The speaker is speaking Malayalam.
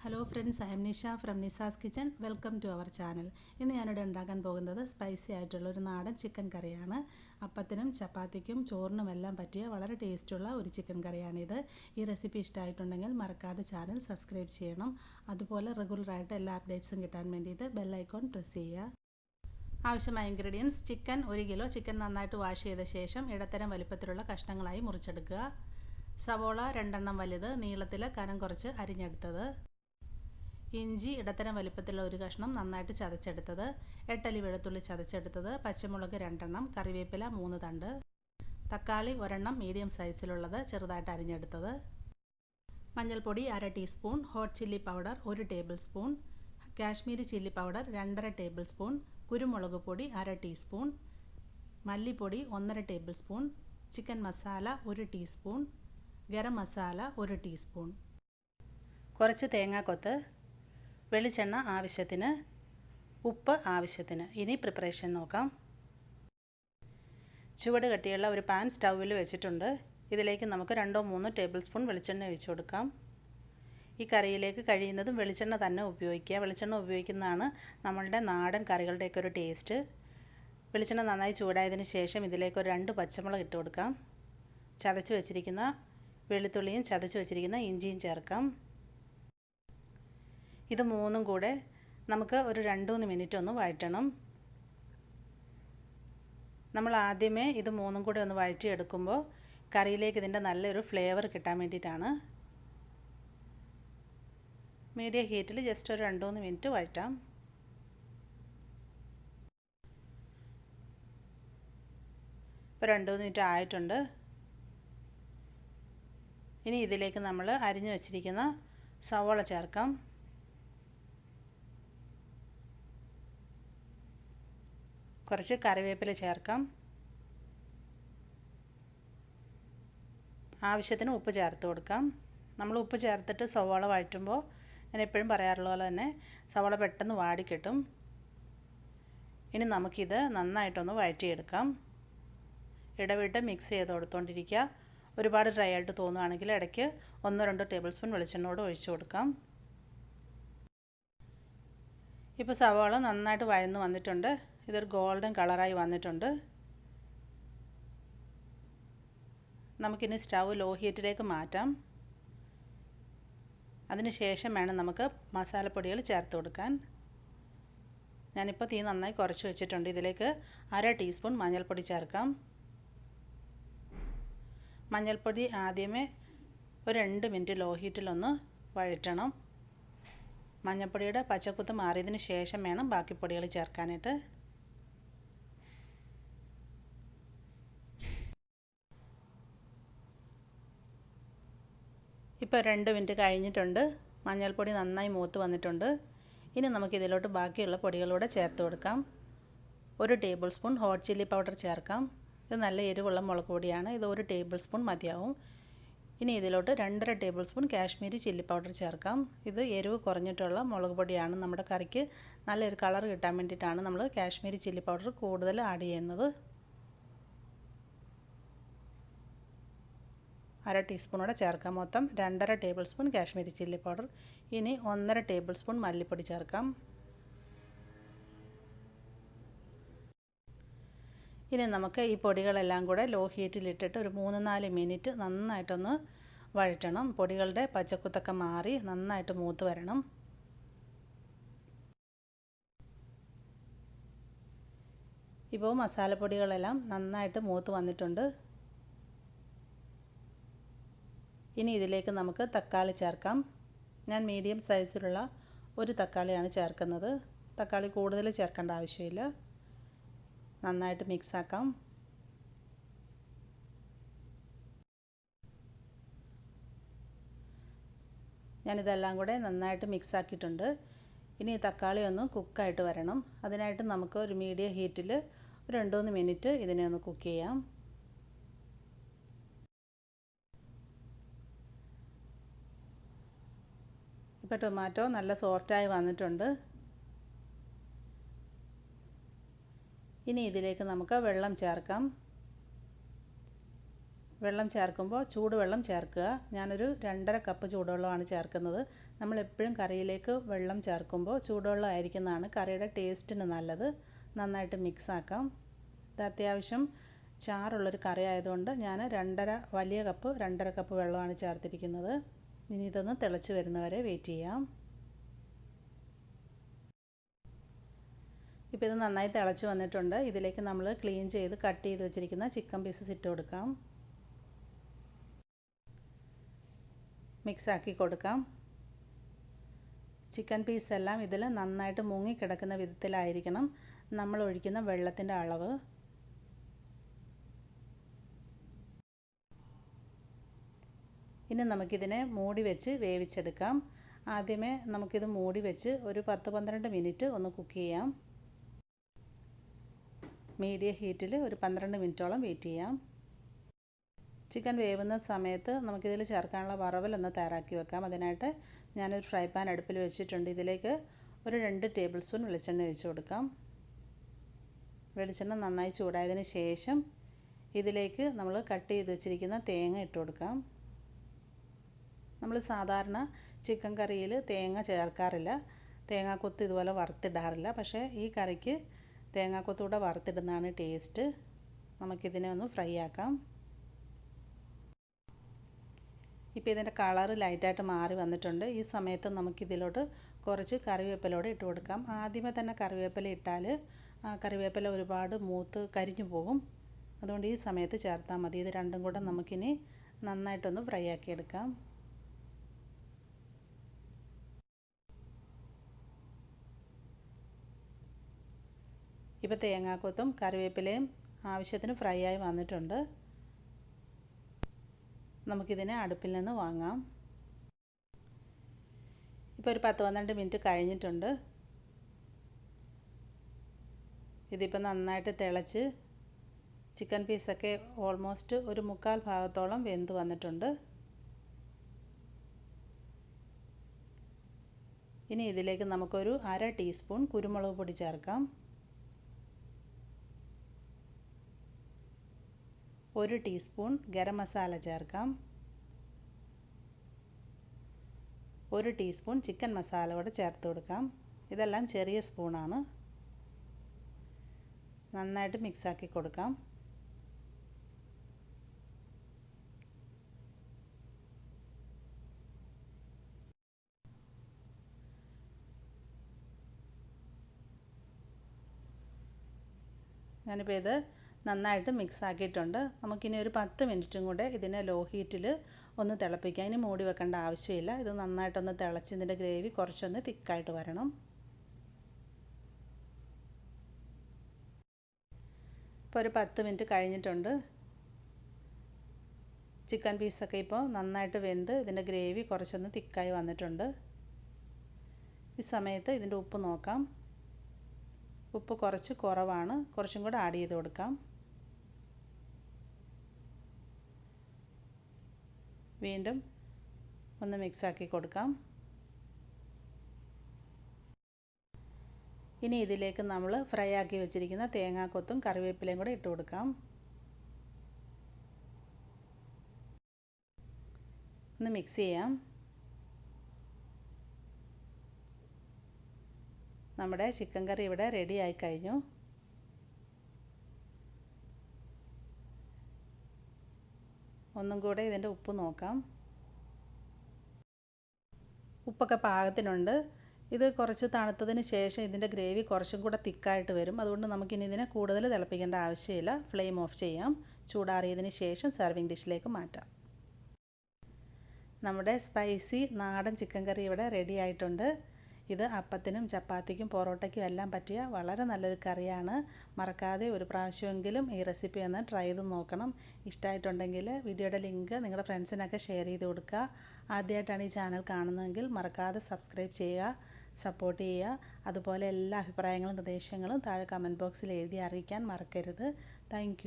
Hello friends, I am Nisha from Nisa's kitchen. Welcome to our channel. ഇന്ന് ഞാനിവിടെ ഉണ്ടാക്കാൻ പോകുന്നത് സ്പൈസി ആയിട്ടുള്ള ഒരു നാടൻ ചിക്കൻ കറിയാണ്. അപ്പത്തിനും ചപ്പാത്തിക്കും ചോറിനുമെല്ലാം പറ്റിയ വളരെ ടേസ്റ്റുള്ള ഒരു ചിക്കൻ കറിയാണിത്. ഈ റെസിപ്പി ഇഷ്ടമായിട്ടുണ്ടെങ്കിൽ മറക്കാതെ ചാനൽ സബ്സ്ക്രൈബ് ചെയ്യണം. അതുപോലെ റെഗുലറായിട്ട് എല്ലാ അപ്ഡേറ്റ്സും കിട്ടാൻ വേണ്ടിയിട്ട് ബെൽ ഐക്കോൺ പ്രസ് ചെയ്യുക. ആവശ്യമായ ഇൻഗ്രീഡിയൻസ്: ചിക്കൻ 1 കിലോ. ചിക്കൻ നന്നായിട്ട് വാഷ് ചെയ്ത ശേഷം ഇടത്തരം വലിപ്പത്തിലുള്ള കഷ്ണങ്ങളായി മുറിച്ചെടുക്കുക. സവോള 2 എണ്ണം വലുത്, നീളത്തിൽ കനം കുറച്ച് അരിഞ്ഞെടുത്തത്. ഇഞ്ചി ഇടത്തരം വലിപ്പത്തിലുള്ള ഒരു കഷ്ണം നന്നായിട്ട് ചതച്ചെടുത്തത്. 8 അല്ലി വെളുത്തുള്ളി ചതച്ചെടുത്തത്. പച്ചമുളക് 2 എണ്ണം, കറിവേപ്പില 3 തണ്ട്, തക്കാളി 1 എണ്ണം മീഡിയം സൈസിലുള്ളത് ചെറുതായിട്ട് അരിഞ്ഞെടുത്തത്. മഞ്ഞൾപ്പൊടി 1/2 teaspoon, hot chilli powder 1 table spoon, Kashmiri chilli powder 2.5 table spoon, കുരുമുളക് പൊടി 1/2 ടീസ്പൂൺ, മല്ലിപ്പൊടി 1.5 table spoon, chicken masala 1 teaspoon, garam masala 1 teaspoon, കുറച്ച് തേങ്ങാക്കൊത്ത്, വെളിച്ചെണ്ണ ആവശ്യത്തിന്, ഉപ്പ് ആവശ്യത്തിന്. ഇനി പ്രിപ്പറേഷൻ നോക്കാം. ചുവട് കട്ടിയുള്ള ഒരു പാൻ സ്റ്റൗവിൽ വെച്ചിട്ടുണ്ട്. ഇതിലേക്ക് നമുക്ക് 2-3 ടേബിൾ സ്പൂൺ വെളിച്ചെണ്ണ ഒഴിച്ചു കൊടുക്കാം. ഈ കറിയിലേക്ക് കഴിയുന്നതും വെളിച്ചെണ്ണ തന്നെ ഉപയോഗിക്കുക. വെളിച്ചെണ്ണ ഉപയോഗിക്കുന്നതാണ് നമ്മളുടെ നാടൻ കറികളുടെയൊക്കെ ഒരു ടേസ്റ്റ്. വെളിച്ചെണ്ണ നന്നായി ചൂടായതിന് ശേഷം ഇതിലേക്ക് ഒരു 2 പച്ചമുളക് ഇട്ട് കൊടുക്കാം. ചതച്ച് വെച്ചിരിക്കുന്ന വെളുത്തുള്ളിയും ചതച്ച് വെച്ചിരിക്കുന്ന ഇഞ്ചിയും ചേർക്കാം. ഇത് മൂന്നും കൂടെ നമുക്ക് ഒരു 2-3 മിനിറ്റ് ഒന്ന് വഴറ്റണം. നമ്മൾ ആദ്യമേ ഇത് മൂന്നും കൂടെ ഒന്ന് വഴറ്റിയെടുക്കുമ്പോൾ കറിയിലേക്ക് ഇതിൻ്റെ നല്ലൊരു ഫ്ലേവർ കിട്ടാൻ വേണ്ടിയിട്ടാണ്. മീഡിയം ഹീറ്റിൽ ജസ്റ്റ് ഒരു 2-3 മിനിറ്റ് വഴറ്റാം. ഇപ്പോൾ 2-3 മിനിറ്റ് ആയിട്ടുണ്ട്. ഇനി ഇതിലേക്ക് നമ്മൾ അരിഞ്ഞു വച്ചിരിക്കുന്ന സവോള ചേർക്കാം. കുറച്ച് കറിവേപ്പില ചേർക്കാം. ആവശ്യത്തിന് ഉപ്പ് ചേർത്ത് കൊടുക്കാം. നമ്മൾ ഉപ്പ് ചേർത്തിട്ട് സവോള വഴറ്റുമ്പോൾ ഞാൻ എപ്പോഴും പറയാറുള്ള പോലെ തന്നെ സവോള പെട്ടെന്ന് വാടിക്കിട്ടും. ഇനി നമുക്കിത് നന്നായിട്ടൊന്ന് വഴറ്റിയെടുക്കാം. ഇടവിട്ട് മിക്സ് ചെയ്ത് കൊടുത്തുകൊണ്ടിരിക്കുക. ഒരുപാട് ഡ്രൈ ആയിട്ട് തോന്നുകയാണെങ്കിൽ ഇടയ്ക്ക് 1-2 ടേബിൾ സ്പൂൺ വെളിച്ചെണ്ണയോട് ഒഴിച്ചു കൊടുക്കാം. ഇപ്പോൾ സവോള നന്നായിട്ട് വഴന്ന് വന്നിട്ടുണ്ട്. ഇതൊരു ഗോൾഡൻ കളറായി വന്നിട്ടുണ്ട്. നമുക്കിനി സ്റ്റൗ ലോ ഹീറ്റിലേക്ക് മാറ്റാം. അതിനുശേഷം വേണം നമുക്ക് മസാലപ്പൊടികൾ ചേർത്ത് കൊടുക്കാൻ. ഞാനിപ്പോൾ തീ നന്നായി കുറച്ച് വെച്ചിട്ടുണ്ട്. ഇതിലേക്ക് 1/2 ടീസ്പൂൺ മഞ്ഞൾപ്പൊടി ചേർക്കാം. മഞ്ഞൾപ്പൊടി ആദ്യമേ ഒരു 2 മിനിറ്റ് ലോ ഹീറ്റിലൊന്ന് വഴറ്റണം. മഞ്ഞൾപ്പൊടിയുടെ പച്ചക്കുത്ത് മാറിയതിന് ശേഷം വേണം ബാക്കി പൊടികൾ ചേർക്കാനായിട്ട്. ഇപ്പോൾ 2 മിനിറ്റ് കഴിഞ്ഞിട്ടുണ്ട്. മഞ്ഞൾപ്പൊടി നന്നായി മൂത്ത് വന്നിട്ടുണ്ട്. ഇനി നമുക്കിതിലോട്ട് ബാക്കിയുള്ള പൊടികളൂടെ ചേർത്ത് കൊടുക്കാം. 1 table spoon hot chilli powder ചേർക്കാം. ഇത് നല്ല എരിവുള്ള മുളക് പൊടിയാണ്. ഇത് 1 ടേബിൾ സ്പൂൺ മതിയാവും. ഇനി ഇതിലോട്ട് 2.5 table spoon Kashmiri chilli powder ചേർക്കാം. ഇത് എരിവ് കുറഞ്ഞിട്ടുള്ള മുളക് പൊടിയാണ്. നമ്മുടെ കറിക്ക് നല്ലൊരു കളർ കിട്ടാൻ വേണ്ടിയിട്ടാണ് നമ്മൾ കാശ്മീരി ചില്ലി പൗഡർ കൂടുതൽ ആഡ് ചെയ്യുന്നത്. 1/2 ടീസ്പൂണോടെ ചേർക്കാം. മൊത്തം 2.5 table spoon Kashmiri chilli powder. ഇനി 1.5 ടേബിൾ സ്പൂൺ മല്ലിപ്പൊടി ചേർക്കാം. ഇനി നമുക്ക് ഈ പൊടികളെല്ലാം കൂടെ ലോ ഹീറ്റിലിട്ടിട്ട് ഒരു 3-4 മിനിറ്റ് നന്നായിട്ടൊന്ന് വഴറ്റണം. പൊടികളുടെ പച്ചക്കുത്തൊക്കെ മാറി നന്നായിട്ട് മൂത്ത് വരണം. ഇപ്പോൾ മസാലപ്പൊടികളെല്ലാം നന്നായിട്ട് മൂത്ത് വന്നിട്ടുണ്ട്. ഇനി ഇതിലേക്ക് നമുക്ക് തക്കാളി ചേർക്കാം. ഞാൻ മീഡിയം സൈസിലുള്ള ഒരു തക്കാളിയാണ് ചേർക്കുന്നത്. തക്കാളി കൂടുതൽ ചേർക്കേണ്ട ആവശ്യമില്ല. നന്നായിട്ട് മിക്സാക്കാം. ഞാനിതെല്ലാം കൂടെ നന്നായിട്ട് മിക്സാക്കിയിട്ടുണ്ട്. ഇനി തക്കാളി ഒന്ന് കുക്കായിട്ട് വരണം. അതിനായിട്ട് നമുക്ക് ഒരു മീഡിയം ഹീറ്റിൽ ഒരു 2-3 മിനിറ്റ് ഇതിനെ ഒന്ന് കുക്ക് ചെയ്യാം. ഇപ്പോൾ ടൊമാറ്റോ നല്ല സോഫ്റ്റായി വന്നിട്ടുണ്ട്. ഇനി ഇതിലേക്ക് നമുക്ക് വെള്ളം ചേർക്കാം. വെള്ളം ചേർക്കുമ്പോൾ ചൂടുവെള്ളം ചേർക്കുക. ഞാനൊരു 2.5 കപ്പ് ചൂടുവെള്ളമാണ് ചേർക്കുന്നത്. നമ്മളെപ്പോഴും കറിയിലേക്ക് വെള്ളം ചേർക്കുമ്പോൾ ചൂടുവെള്ളം ആയിരിക്കുന്നതാണ് കറിയുടെ ടേസ്റ്റിന് നല്ലത്. നന്നായിട്ട് മിക്സാക്കാം. ഇത് അത്യാവശ്യം ചാറുള്ളൊരു കറി ആയതുകൊണ്ട് ഞാൻ വലിയ കപ്പ് 2.5 കപ്പ് വെള്ളമാണ് ചേർത്തിരിക്കുന്നത്. ഇനി ഇതൊന്ന് തിളച്ച് വരുന്നവരെ വെയിറ്റ് ചെയ്യാം. ഇപ്പോൾ ഇത് നന്നായി തിളച്ച് വന്നിട്ടുണ്ട്. ഇതിലേക്ക് നമ്മൾ ക്ലീൻ ചെയ്ത് കട്ട് ചെയ്ത് വെച്ചിരിക്കുന്ന ചിക്കൻ പീസസ് ഇട്ട് കൊടുക്കാം. മിക്സാക്കി കൊടുക്കാം. ചിക്കൻ പീസെല്ലാം ഇതിൽ നന്നായിട്ട് മുങ്ങിക്കിടക്കുന്ന വിധത്തിലായിരിക്കണം നമ്മൾ ഒഴിക്കുന്ന വെള്ളത്തിൻ്റെ അളവ്. ഇനി നമുക്കിതിനെ മൂടി വെച്ച് വേവിച്ചെടുക്കാം. ആദ്യമേ നമുക്കിത് മൂടി വെച്ച് ഒരു 10-12 മിനിറ്റ് ഒന്ന് കുക്ക് ചെയ്യാം. മീഡിയം ഹീറ്റിൽ ഒരു 12 മിനിറ്റോളം വെയിറ്റ് ചെയ്യാം. ചിക്കൻ വേവുന്ന സമയത്ത് നമുക്കിതിൽ ചേർക്കാനുള്ള വറവലൊന്ന് തയ്യാറാക്കി വെക്കാം. അതിനായിട്ട് ഞാനൊരു ഫ്രൈ പാൻ അടുപ്പിൽ വെച്ചിട്ടുണ്ട്. ഇതിലേക്ക് ഒരു 2 ടേബിൾ സ്പൂൺ വെളിച്ചെണ്ണ ഒഴിച്ച് കൊടുക്കാം. വെളിച്ചെണ്ണ നന്നായി ചൂടായതിന് ശേഷം ഇതിലേക്ക് നമ്മൾ കട്ട് ചെയ്ത് വെച്ചിരിക്കുന്ന തേങ്ങ ഇട്ട് കൊടുക്കാം. നമ്മൾ സാധാരണ ചിക്കൻ കറിയിൽ തേങ്ങ ചേർക്കാറില്ല. തേങ്ങാക്കൊത്ത് ഇതുപോലെ വറുത്തിടാറില്ല. പക്ഷേ ഈ കറിക്ക് തേങ്ങാക്കൊത്തൂടെ വറുത്തിടുന്നതാണ് ടേസ്റ്റ്. നമുക്കിതിനെ ഒന്ന് ഫ്രൈ ആക്കാം. ഇപ്പോൾ ഇതിൻ്റെ കളറ് ലൈറ്റായിട്ട് മാറി വന്നിട്ടുണ്ട്. ഈ സമയത്ത് നമുക്കിതിലോട്ട് കുറച്ച് കറിവേപ്പിലൂടെ ഇട്ട് കൊടുക്കാം. ആദ്യമേ തന്നെ കറിവേപ്പില ഇട്ടാൽ കറിവേപ്പില ഒരുപാട് മൂത്ത് കരിഞ്ഞു പോകും. അതുകൊണ്ട് ഈ സമയത്ത് ചേർത്താൽ മതി. ഇത് രണ്ടും കൂടെ നമുക്കിനി നന്നായിട്ടൊന്ന് ഫ്രൈ ആക്കിയെടുക്കാം. ഇപ്പോൾ തേങ്ങാക്കൊത്തും കറിവേപ്പിലയും ആവശ്യത്തിന് ഫ്രൈ ആയി വന്നിട്ടുണ്ട്. നമുക്കിതിനെ അടുപ്പിൽ നിന്ന് വാങ്ങാം. ഇപ്പോൾ ഒരു 10-12 മിനിറ്റ് കഴിഞ്ഞിട്ടുണ്ട്. ഇതിപ്പോൾ നന്നായിട്ട് തിളച്ച് ചിക്കൻ പീസൊക്കെ ഓൾമോസ്റ്റ് ഒരു 1/4 ഭാഗത്തോളം വെന്ത് വന്നിട്ടുണ്ട്. ഇനി ഇതിലേക്ക് നമുക്കൊരു 1/2 ടീസ്പൂൺ കുരുമുളക് പൊടി ചേർക്കാം. 1 ടീസ്പൂൺ ഗരം മസാല ചേർക്കാം. 1 ടീസ്പൂൺ ചിക്കൻ മസാല കൂടെ ചേർത്ത് കൊടുക്കാം. ഇതെല്ലാം ചെറിയ സ്പൂണാണ്. നന്നായിട്ട് മിക്സാക്കി കൊടുക്കാം. ഞാനിപ്പോൾ ഇത് നന്നായിട്ട് മിക്സ് ആക്കിയിട്ടുണ്ട്. നമുക്കിനി ഒരു 10 മിനിറ്റും കൂടെ ഇതിനെ ലോ ഹീറ്റിൽ ഒന്ന് തിളപ്പിക്കാം. ഇനി മൂടി വെക്കേണ്ട ആവശ്യമില്ല. ഇത് നന്നായിട്ടൊന്ന് തിളച്ച് ഇതിൻ്റെ ഗ്രേവി കുറച്ചൊന്ന് തിക്കായിട്ട് വരണം. ഇപ്പോൾ ഒരു 10 മിനിറ്റ് കഴിഞ്ഞിട്ടുണ്ട്. ചിക്കൻ പീസൊക്കെ ഇപ്പോൾ നന്നായിട്ട് വെന്ത് ഇതിൻ്റെ ഗ്രേവി കുറച്ചൊന്ന് തിക്കായി വന്നിട്ടുണ്ട്. ഈ സമയത്ത് ഇതിൻ്റെ ഉപ്പ് നോക്കാം. ഉപ്പ് കുറച്ച് കുറവാണ്. കുറച്ചും കൂടെ ആഡ് ചെയ്ത് കൊടുക്കാം. വീണ്ടും ഒന്ന് മിക്സാക്കി കൊടുക്കാം. ഇനി ഇതിലേക്ക് നമ്മൾ ഫ്രൈ ആക്കി വെച്ചിരിക്കുന്ന തേങ്ങാക്കൊത്തും കറിവേപ്പിലയും കൂടെ ഇട്ട് കൊടുക്കാം. ഒന്ന് മിക്സ് ചെയ്യാം. നമ്മുടെ ചിക്കൻ കറി ഇവിടെ റെഡി ആയി കഴിഞ്ഞു. ഒന്നും കൂടെ ഇതിൻ്റെ ഉപ്പ് നോക്കാം. ഉപ്പൊക്കെ പാകത്തിനുണ്ട്. ഇത് കുറച്ച് തണുത്തതിന് ശേഷം ഇതിൻ്റെ ഗ്രേവി കുറച്ചും കൂടെ തിക്കായിട്ട് വരും. അതുകൊണ്ട് നമുക്കിനി ഇതിനെ കൂടുതൽ തിളപ്പിക്കേണ്ട ആവശ്യമില്ല. ഫ്ലെയിം ഓഫ് ചെയ്യാം. ചൂടാറിയതിന് ശേഷം സെർവിങ് ഡിഷിലേക്ക് മാറ്റാം. നമ്മുടെ സ്പൈസി നാടൻ ചിക്കൻ കറി ഇവിടെ റെഡി ആയിട്ടുണ്ട്. ഇത് അപ്പത്തിനും ചപ്പാത്തിക്കും പൊറോട്ടയ്ക്കും എല്ലാം പറ്റിയ വളരെ നല്ലൊരു കറിയാണ്. മറക്കാതെ ഒരു പ്രാവശ്യമെങ്കിലും ഈ റെസിപ്പി ഒന്ന് ട്രൈ ചെയ്ത് നോക്കണം. ഇഷ്ടമായിട്ടുണ്ടെങ്കിൽ വീഡിയോയുടെ ലിങ്ക് നിങ്ങളുടെ ഫ്രണ്ട്സിനൊക്കെ ഷെയർ ചെയ്ത് കൊടുക്കുക. ആദ്യമായിട്ടാണ് ഈ ചാനൽ കാണുന്നതെങ്കിൽ മറക്കാതെ സബ്സ്ക്രൈബ് ചെയ്യുക, സപ്പോർട്ട് ചെയ്യുക. അതുപോലെ എല്ലാ അഭിപ്രായങ്ങളും നിർദ്ദേശങ്ങളും താഴെ കമൻറ്റ് ബോക്സിൽ എഴുതി അറിയിക്കാൻ മറക്കരുത്. താങ്ക്